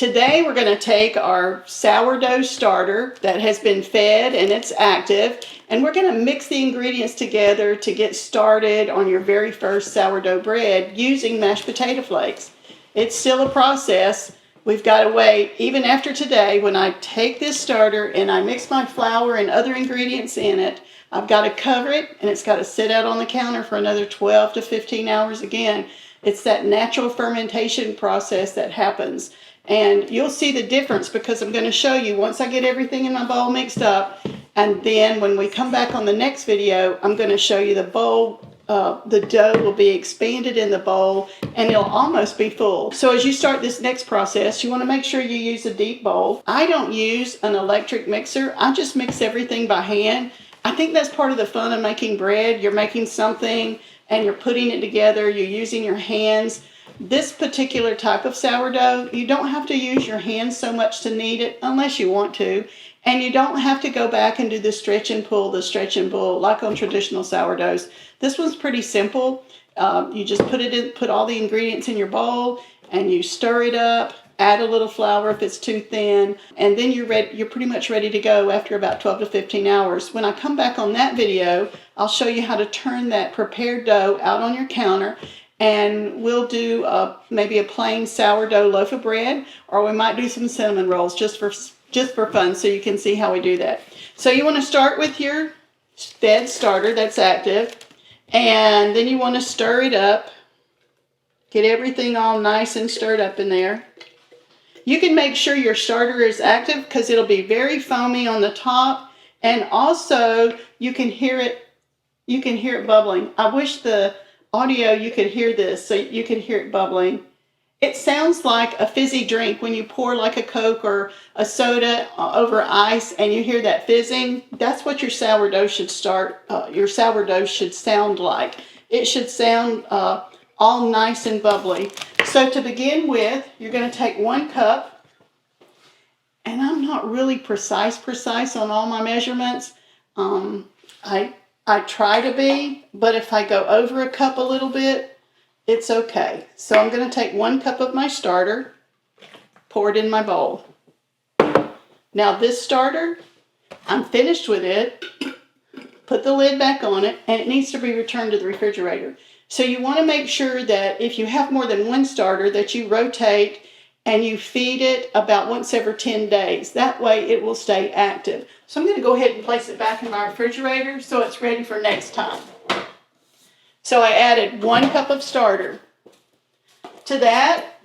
Today we're going to take our sourdough starter that has been fed and it's active, and we're going to mix the ingredients together to get started on your very first sourdough bread using mashed potato flakes. It's still a process. We've got to wait, even after today, when I take this starter and I mix my flour and other ingredients in it, I've got to cover it and it's got to sit out on the counter for another 12 to 15 hours again. It's that natural fermentation process that happens. And you'll see the difference because I'm going to show you once I get everything in my bowl mixed up. And then when we come back on the next video, I'm going to show you the bowl. The dough will be expanded in the bowl and it'll almost be full. So as you start this next process, you want to make sure you use a deep bowl. I don't use an electric mixer. I just mix everything by hand. I think that's part of the fun of making bread. You're making something and you're putting it together. You're using your hands. This particular type of sourdough, you don't have to use your hands so much to knead it unless you want to. And you don't have to go back and do the stretch and pull like on traditional sourdoughs. This one's pretty simple. You just put all the ingredients in your bowl and you stir it up, add a little flour if it's too thin, and then you're pretty much ready to go after about 12 to 15 hours. When I come back on that video, I'll show you how to turn that prepared dough out on your counter. And we'll do maybe a plain sourdough loaf of bread, or we might do some cinnamon rolls just for fun, so you can see how we do that. So you want to start with your fed starter that's active, and then you want to stir it up. Get everything all nice and stirred up in there. You can make sure your starter is active because it'll be very foamy on the top, and also you can hear it. You can hear it bubbling. I wish the audio you could hear this so you could hear it bubbling. It sounds like a fizzy drink when you pour like a Coke or a soda over ice and you hear that fizzing. That's what your sourdough should sound like. It should sound all nice and bubbly. So to begin with, you're going to take 1 cup, and I'm not really precise on all my measurements. I try to be, but if I go over a cup a little bit, it's okay. So I'm going to take 1 cup of my starter, pour it in my bowl. Now this starter, I'm finished with it. Put the lid back on it, and it needs to be returned to the refrigerator. So you want to make sure that if you have more than 1 starter, that you rotate and you feed it about once every 10 days. That way it will stay active. So I'm going to go ahead and place it back in my refrigerator so it's ready for next time. So I added 1 cup of starter. To that,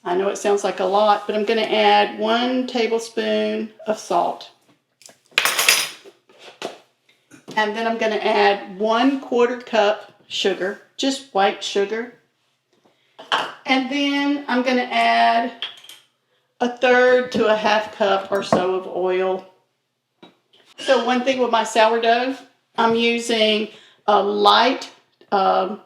I know it sounds like a lot, but I'm going to add 1 tablespoon of salt. And then I'm going to add 1/4 cup sugar, just white sugar. And then I'm going to add 1/3 to 1/2 cup or so of oil. So one thing with my sourdough, I'm using a light olive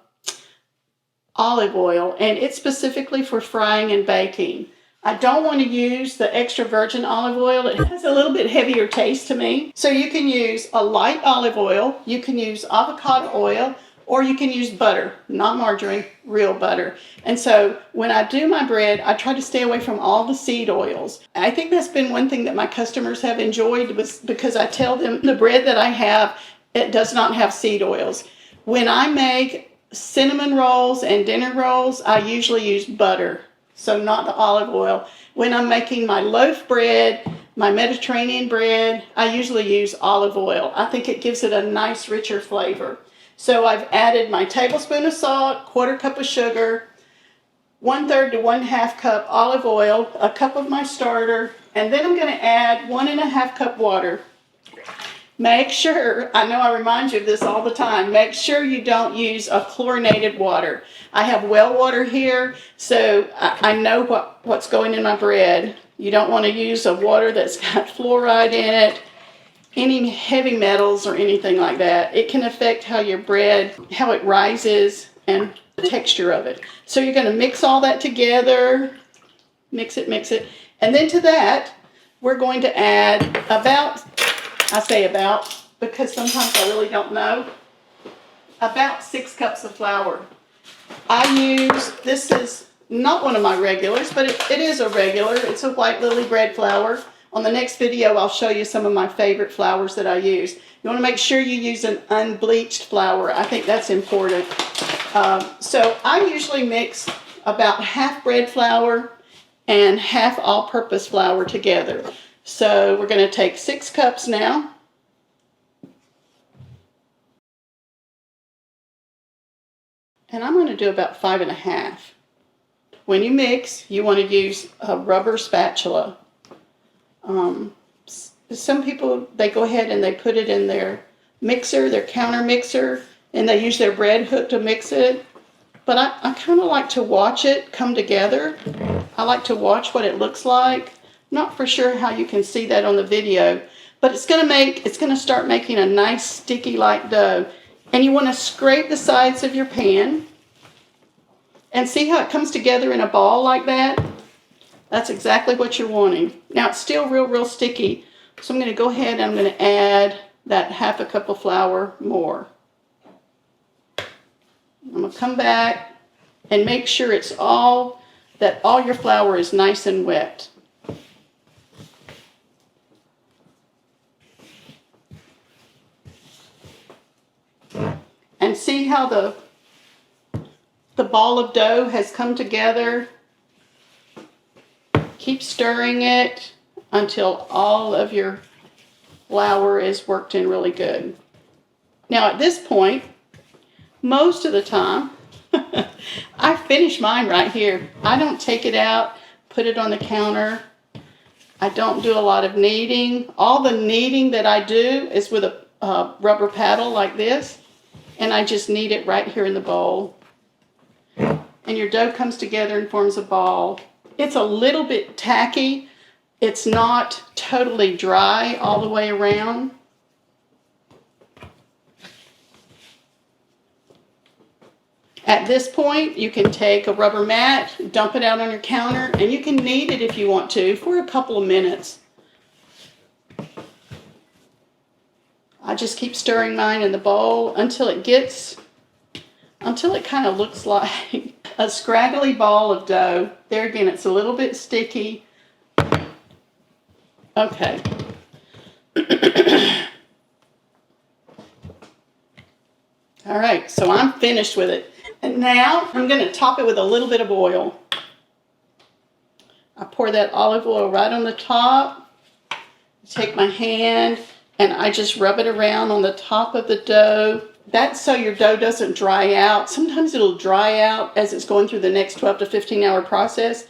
oil, and it's specifically for frying and baking. I don't want to use the extra virgin olive oil. It has a little bit heavier taste to me. So you can use a light olive oil, you can use avocado oil, or you can use butter, not margarine, real butter. And so when I do my bread, I try to stay away from all the seed oils. I think that's been one thing that my customers have enjoyed, was because I tell them the bread that I have, it does not have seed oils. When I make cinnamon rolls and dinner rolls, I usually use butter, so not the olive oil. When I'm making my loaf bread, my Mediterranean bread, I usually use olive oil. I think it gives it a nice, richer flavor. So I've added my tablespoon of salt, 1/4 cup of sugar, 1/3 to 1/2 cup olive oil, a cup of my starter, and then I'm going to add 1 1/2 cup water. Make sure, I know I remind you of this all the time, make sure you don't use a chlorinated water. I have well water here, so I know what's going in my bread. You don't want to use a water that's got fluoride in it, any heavy metals or anything like that. It can affect how your bread, how it rises and the texture of it. So you're going to mix all that together, mix it, and then to that, we're going to add about, I say about because sometimes I really don't know, about 6 cups of flour. I use, this is not one of my regulars, but it is a regular. It's a white lily bread flour. On the next video, I'll show you some of my favorite flours that I use. You want to make sure you use an unbleached flour. I think that's important. So I usually mix about half bread flour and half all-purpose flour together. So we're going to take 6 cups now. And I'm going to do about 5.5. When you mix, you want to use a rubber spatula. Some people, they go ahead and they put it in their mixer, their counter mixer, and they use their bread hook to mix it. But I kind of like to watch it come together. I like to watch what it looks like. Not for sure how you can see that on the video, but it's going to start making a nice sticky light dough. And you want to scrape the sides of your pan and see how it comes together in a ball like that. That's exactly what you're wanting. Now it's still real sticky, so I'm going to go ahead and I'm going to add that 1/2 cup of flour more. I'm going to come back and make sure all your flour is nice and wet. And see how the ball of dough has come together. Keep stirring it until all of your flour is worked in really good. Now at this point, most of the time, I finish mine right here. I don't take it out, put it on the counter. I don't do a lot of kneading. All the kneading that I do is with a rubber paddle like this, and I just knead it right here in the bowl. And your dough comes together and forms a ball. It's a little bit tacky. It's not totally dry all the way around. At this point, you can take a rubber mat, dump it out on your counter, and you can knead it if you want to for a couple of minutes. I just keep stirring mine in the bowl until it kind of looks like a scraggly ball of dough. There again, it's a little bit sticky. Okay. All right, so I'm finished with it. And now I'm going to top it with a little bit of oil. I pour that olive oil right on the top. Take my hand and I just rub it around on the top of the dough. That's so your dough doesn't dry out. Sometimes it'll dry out as it's going through the next 12 to 15 hour process,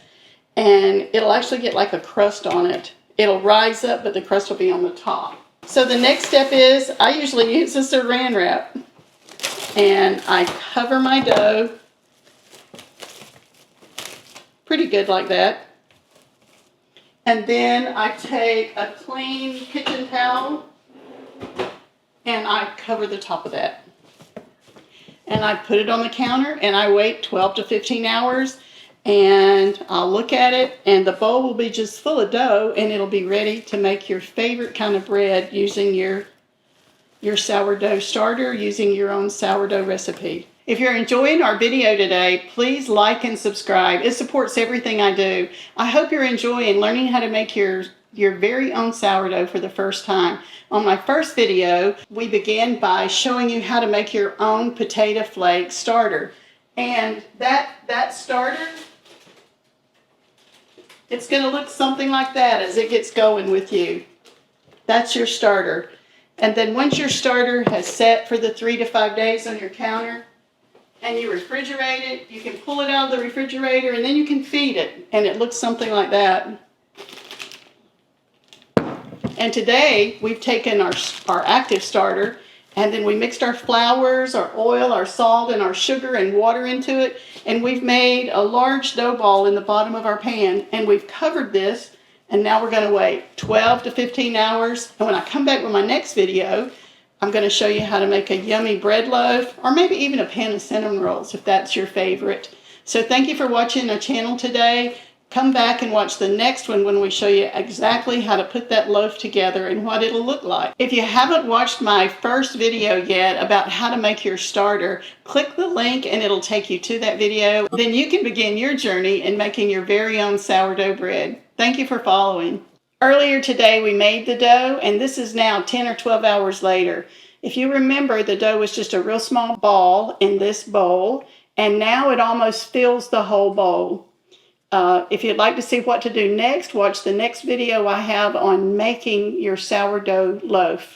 and it'll actually get like a crust on it. It'll rise up, but the crust will be on the top. So the next step is I usually use a saran wrap, and I cover my dough pretty good like that. And then I take a clean kitchen towel and I cover the top of that. And I put it on the counter and I wait 12 to 15 hours and I'll look at it and the bowl will be just full of dough and it'll be ready to make your favorite kind of bread using your sourdough starter, using your own sourdough recipe. If you're enjoying our video today, please like and subscribe. It supports everything I do. I hope you're enjoying learning how to make your very own sourdough for the first time. On my first video, we began by showing you how to make your own potato flake starter. And that starter, it's going to look something like that as it gets going with you. That's your starter. And then once your starter has set for the 3 to 5 days on your counter and you refrigerate it, you can pull it out of the refrigerator and then you can feed it. And it looks something like that. And today we've taken our active starter and then we mixed our flours, our oil, our salt, and our sugar and water into it. And we've made a large dough ball in the bottom of our pan. And we've covered this. And now we're going to wait 12 to 15 hours. And when I come back with my next video, I'm going to show you how to make a yummy bread loaf or maybe even a pan of cinnamon rolls if that's your favorite. So thank you for watching our channel today. Come back and watch the next one when we show you exactly how to put that loaf together and what it'll look like. If you haven't watched my first video yet about how to make your starter, click the link and it'll take you to that video. Then you can begin your journey in making your very own sourdough bread. Thank you for following. Earlier today we made the dough, and this is now 10 or 12 hours later. If you remember, the dough was just a real small ball in this bowl, and now it almost fills the whole bowl. If you'd like to see what to do next, watch the next video I have on making your sourdough loaf.